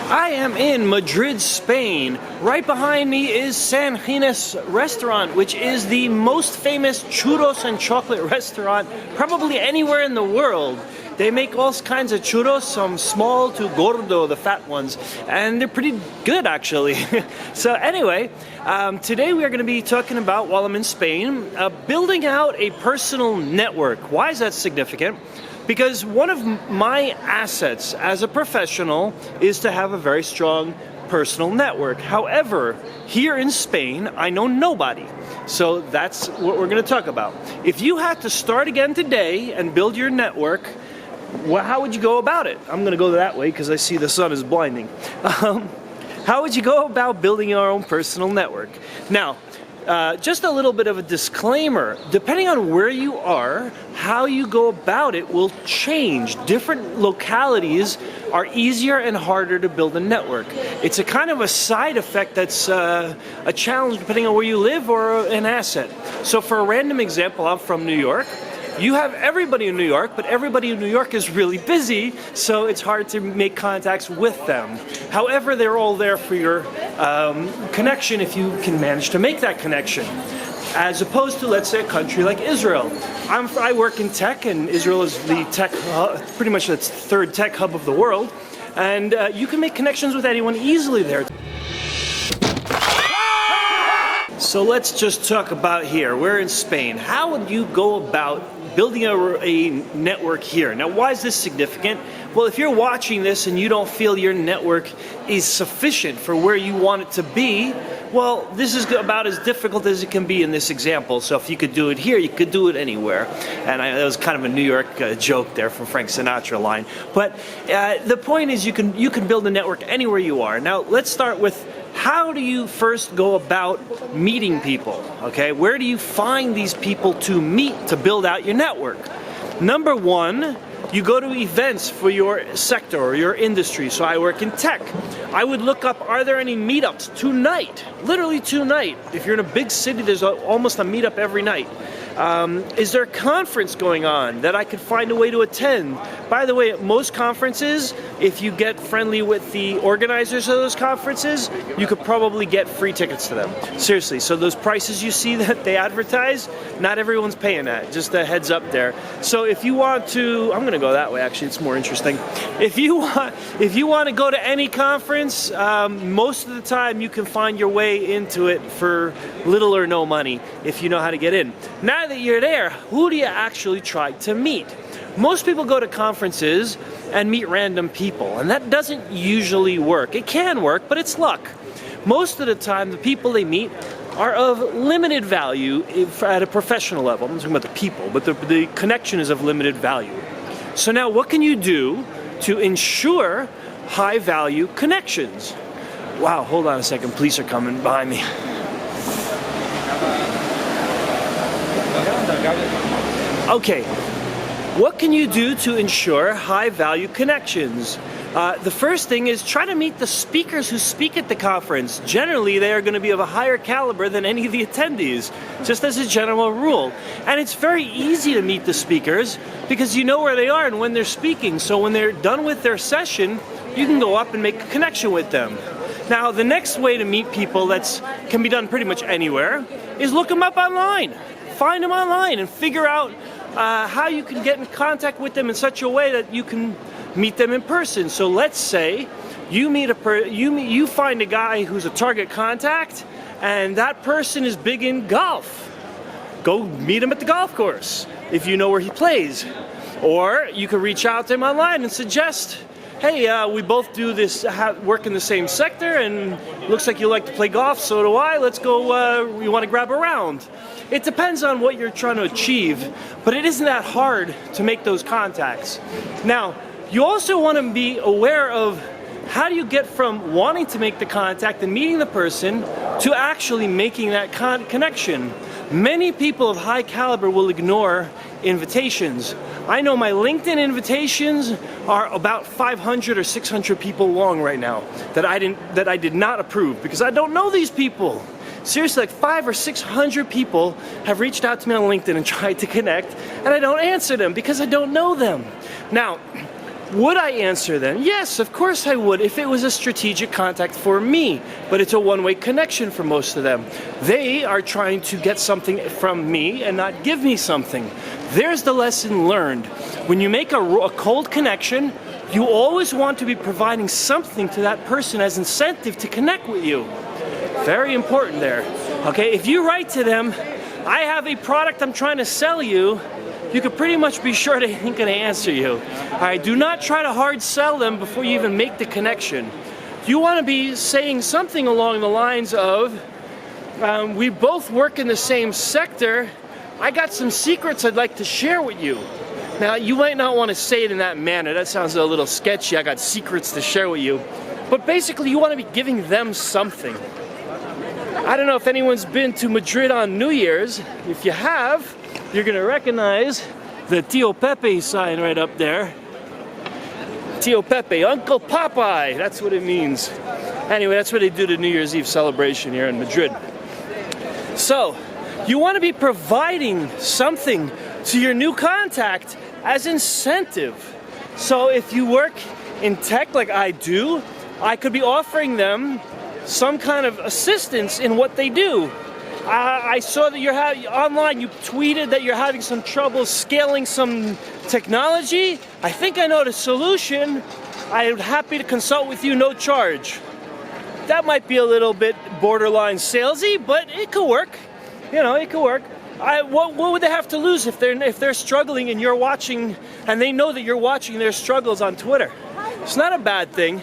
I am in Madrid, Spain. Right behind me is San Ginés restaurant, which is the most famous churros and chocolate restaurant probably anywhere in the world. They make all kinds of churros, some small to gordo, the fat ones, and they're pretty good actually. So anyway, today we are going to be talking about, while I'm in Spain, building out a personal network. Why is that significant? Because one of my assets as a professional is to have a very strong personal network. However, here in Spain, I know nobody. So that's what we're going to talk about. If you had to start again today and build your network, well, how would you go about it? I'm going to go that way because I see the sun is blinding. How would you go about building your own personal network? Now, just a little bit of a disclaimer. Depending on where you are, how you go about it will change. Different localities are easier and harder to build a network. It's a kind of a side effect that's a challenge depending on where you live or an asset. So for a random example, I'm from New York. You have everybody in New York, but everybody in New York is really busy, so it's hard to make contacts with them. However, they're all there for your connection if you can manage to make that connection. As opposed to, let's say, a country like Israel. I work in tech, and Israel is the tech hub, pretty much the third tech hub of the world, and you can make connections with anyone easily there. So let's just talk about here. We're in Spain. How would you go about building a network here? Now, why is this significant? Well, if you're watching this and you don't feel your network is sufficient for where you want it to be, well, this is about as difficult as it can be in this example. So if you could do it here, you could do it anywhere. And that was kind of a New York joke there from Frank Sinatra line. But the point is you can build a network anywhere you are. Now, let's start with, how do you first go about meeting people? Okay, where do you find these people to meet to build out your network? Number one, you go to events for your sector or your industry. So I work in tech. I would look up, are there any meetups tonight? Literally tonight. If you're in a big city, there's almost a meetup every night. Is there a conference going on that I could find a way to attend? By the way, at most conferences, if you get friendly with the organizers of those conferences, you could probably get free tickets to them. Seriously, so those prices you see that they advertise, not everyone's paying that. Just a heads up there. So if you want to, I'm going to go that way actually, it's more interesting. If you want to go to any conference, most of the time you can find your way into it for little or no money if you know how to get in. Now that you're there, who do you actually try to meet? Most people go to conferences and meet random people, and that doesn't usually work. It can work, but it's luck. Most of the time, the people they meet are of limited value at a professional level. I'm not talking about the people, but the connection is of limited value. So now what can you do to ensure high-value connections? Wow, hold on a second. Police are coming behind me. Okay, what can you do to ensure high-value connections? The first thing is try to meet the speakers who speak at the conference. Generally, they are going to be of a higher caliber than any of the attendees, just as a general rule. And it's very easy to meet the speakers because you know where they are and when they're speaking. So when they're done with their session, you can go up and make a connection with them. Now, the next way to meet people that can be done pretty much anywhere is look them up online. Find them online and figure out how you can get in contact with them in such a way that you can meet them in person. So let's say you find a guy who's a target contact, and that person is big in golf. Go meet him at the golf course if you know where he plays. Or you can reach out to him online and suggest, hey, we both do this, work in the same sector, and looks like you like to play golf, so do I. Let's go, you want to grab a round. It depends on what you're trying to achieve, but it isn't that hard to make those contacts. Now, you also want to be aware of how do you get from wanting to make the contact and meeting the person to actually making that connection. Many people of high caliber will ignore invitations. I know my LinkedIn invitations are about 500 or 600 people long right now that I did not approve because I don't know these people. Seriously, like 500 or 600 people have reached out to me on LinkedIn and tried to connect, and I don't answer them because I don't know them. Now, Would I answer them? Yes, of course I would, if it was a strategic contact for me. But it's a one-way connection for most of them. They are trying to get something from me and not give me something. There's the lesson learned. When you make a cold connection, you always want to be providing something to that person as incentive to connect with you. Very important there. Okay, if you write to them, I have a product I'm trying to sell you, you can pretty much be sure they ain't gonna answer you. All right, do not try to hard sell them before you even make the connection. You wanna be saying something along the lines of, we both work in the same sector, I got some secrets I'd like to share with you. Now, you might not wanna say it in that manner, that sounds a little sketchy, I got secrets to share with you. But basically, you wanna be giving them something. I don't know if anyone's been to Madrid on New Year's. If you have, you're gonna recognize the Tio Pepe sign right up there. Tio Pepe, Uncle Popeye, that's what it means. Anyway, that's what they do to New Year's Eve celebration here in Madrid. So, you wanna be providing something to your new contact as incentive. So if you work in tech like I do, I could be offering them some kind of assistance in what they do. I saw that you're online, you tweeted that you're having some trouble scaling some technology. I think I know the solution. I'm happy to consult with you, no charge. That might be a little bit borderline salesy, but it could work. You know, it could work. What would they have to lose if they're struggling and you're watching, and they know that you're watching their struggles on Twitter? It's not a bad thing.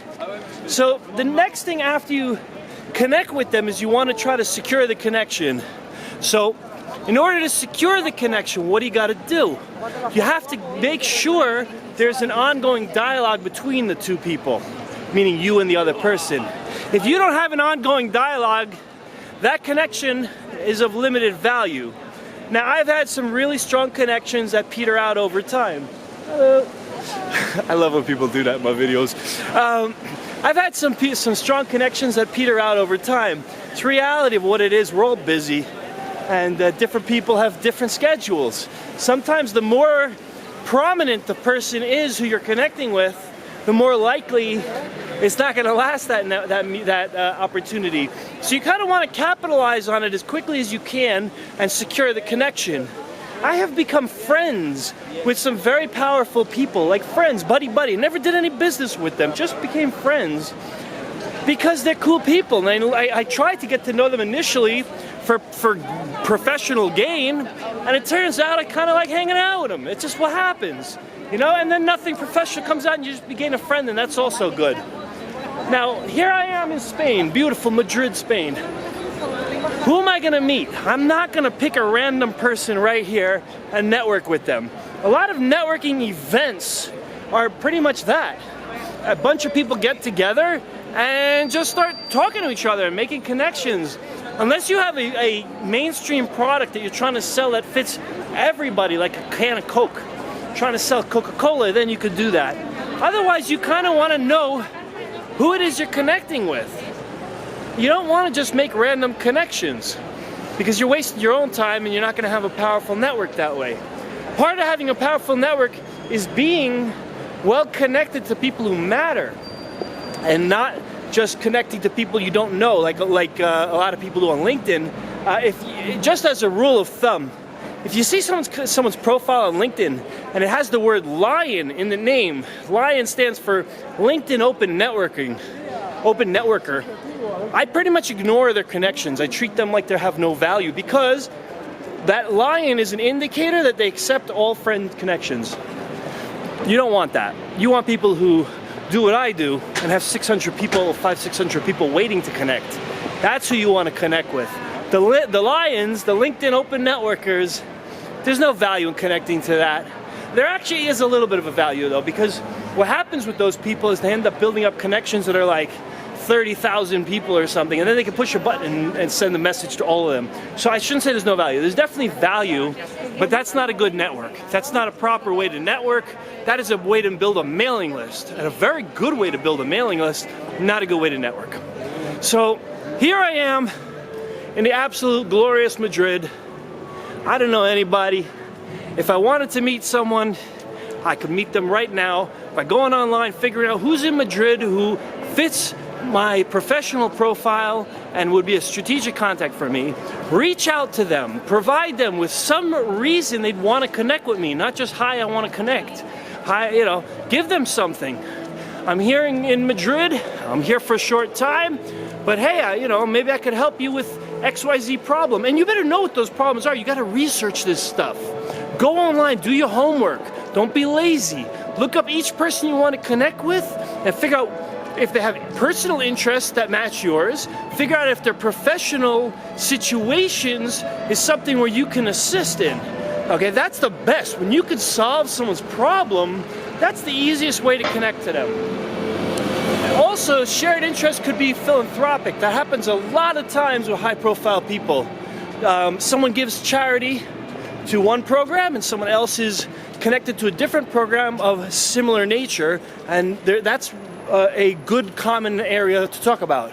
So the next thing after you connect with them is you want to try to secure the connection. So in order to secure the connection, what do you got to do? You have to make sure there's an ongoing dialogue between the two people, meaning you and the other person. If you don't have an ongoing dialogue, that connection is of limited value. Now, I've had some really strong connections that peter out over time. I love when people do that in my videos. I've had some strong connections that peter out over time. It's reality of what it is. We're all busy, and different people have different schedules. Sometimes the more prominent the person is who you're connecting with, the more likely it's not going to last that opportunity. So you kind of want to capitalize on it as quickly as you can and secure the connection. I have become friends with some very powerful people, like friends, buddy, never did any business with them, just became friends because they're cool people. And I tried to get to know them initially for professional gain, and it turns out I kind of like hanging out with them. It's just what happens, you know, and then nothing professional comes out and you just gain a friend, and that's also good. Now, here I am in Spain, beautiful Madrid, Spain. Who am I gonna meet? I'm not gonna pick a random person right here and network with them. A lot of networking events are pretty much that. A bunch of people get together and just start talking to each other and making connections. Unless you have a mainstream product that you're trying to sell that fits everybody, like a can of Coke, trying to sell Coca-Cola, then you could do that. Otherwise, you kind of want to know who it is you're connecting with. You don't want to just make random connections because you're wasting your own time and you're not going to have a powerful network that way. Part of having a powerful network is being well connected to people who matter and not just connecting to people you don't know, like a lot of people do on LinkedIn. Just as a rule of thumb, if you see someone's profile on LinkedIn and it has the word Lion in the name, Lion stands for LinkedIn Open Networking, Open Networker, I pretty much ignore their connections. I treat them like they have no value because that lion is an indicator that they accept all friend connections. You don't want that. You want people who do what I do and have 600 people waiting to connect. That's who you want to connect with. The lions, the LinkedIn Open Networkers, there's no value in connecting to that. There actually is a little bit of a value though, because what happens with those people is they end up building up connections that are like 30,000 people or something, and then they can push a button and send a message to all of them. So I shouldn't say there's no value. There's definitely value, but that's not a good network. That's not a proper way to network. That is a way to build a mailing list, and a very good way to build a mailing list, not a good way to network. So here I am in the absolute glorious Madrid. I don't know anybody. If I wanted to meet someone, I could meet them right now by going online, figuring out who's in Madrid, who fits my professional profile and would be a strategic contact for me. Reach out to them, provide them with some reason they'd want to connect with me, not just, hi, I want to connect. Hi, you know, give them something. I'm here in Madrid, I'm here for a short time, but hey, you know, maybe I could help you with XYZ problem. And you better know what those problems are. You got to research this stuff. Go online, do your homework. Don't be lazy. Look up each person you want to connect with and figure out if they have personal interests that match yours. Figure out if their professional situations is something where you can assist in. Okay, that's the best. When you can solve someone's problem, that's the easiest way to connect to them. Also, shared interest could be philanthropic. That happens a lot of times with high-profile people. Someone gives charity to one program and someone else is connected to a different program of similar nature, and that's a good common area to talk about.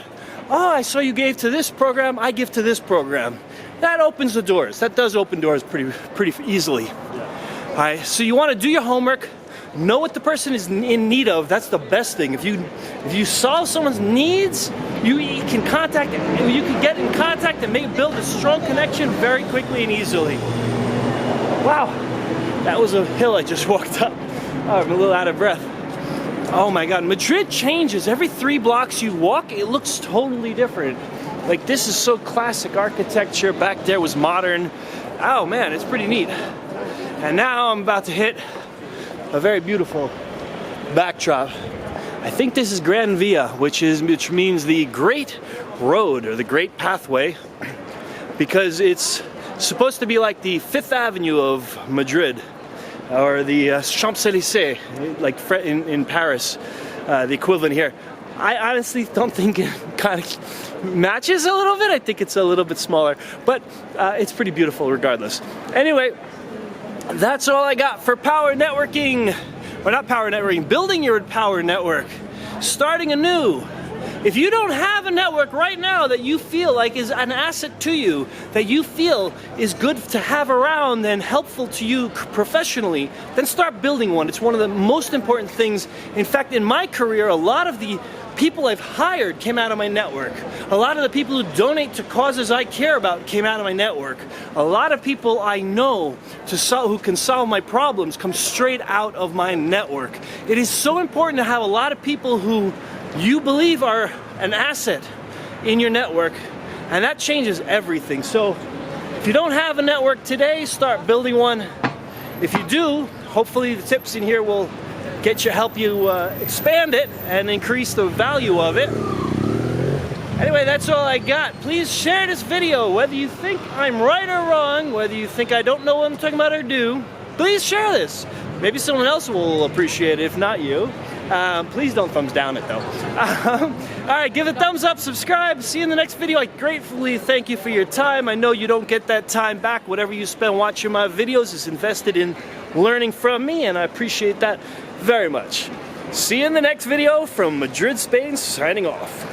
Oh, I saw you gave to this program, I give to this program. That opens the doors. That does open doors pretty easily. All right, so you want to do your homework, know what the person is in need of. That's the best thing. If you solve someone's needs, you can get in contact and build a strong connection very quickly and easily. Wow, that was a hill I just walked up. Oh, I'm a little out of breath. Oh my God, Madrid changes. Every 3 blocks you walk, it looks totally different. Like, this is so classic architecture. Back there was modern. Oh man, it's pretty neat. And now I'm about to hit a very beautiful backdrop. I think this is Gran Via, which means the Great Road or the Great Pathway, because it's supposed to be like the 5th Avenue of Madrid, or the Champs-Élysées, like in Paris, the equivalent here. I honestly don't think it kind of matches a little bit. I think it's a little bit smaller, but it's pretty beautiful regardless. Anyway, that's all I got for power networking. Or not power networking, building your power network, starting anew. If you don't have a network right now that you feel like is an asset to you, that you feel is good to have around and helpful to you professionally, then start building one. It's one of the most important things. In fact, in my career, a lot of the people I've hired came out of my network. A lot of the people who donate to causes I care about came out of my network. A lot of people I know who can solve my problems come straight out of my network. It is so important to have a lot of people who you believe are an asset in your network, and that changes everything. So if you don't have a network today, start building one. If you do, hopefully the tips in here will help you expand it and increase the value of it. Anyway, that's all I got. Please share this video, whether you think I'm right or wrong, whether you think I don't know what I'm talking about or do. Please share this. Maybe someone else will appreciate it, if not you. Please don't thumbs down it though. Alright, give a thumbs up, subscribe, see you in the next video. I gratefully thank you for your time. I know you don't get that time back. Whatever you spend watching my videos is invested in learning from me, and I appreciate that very much. See you in the next video from Madrid, Spain, signing off.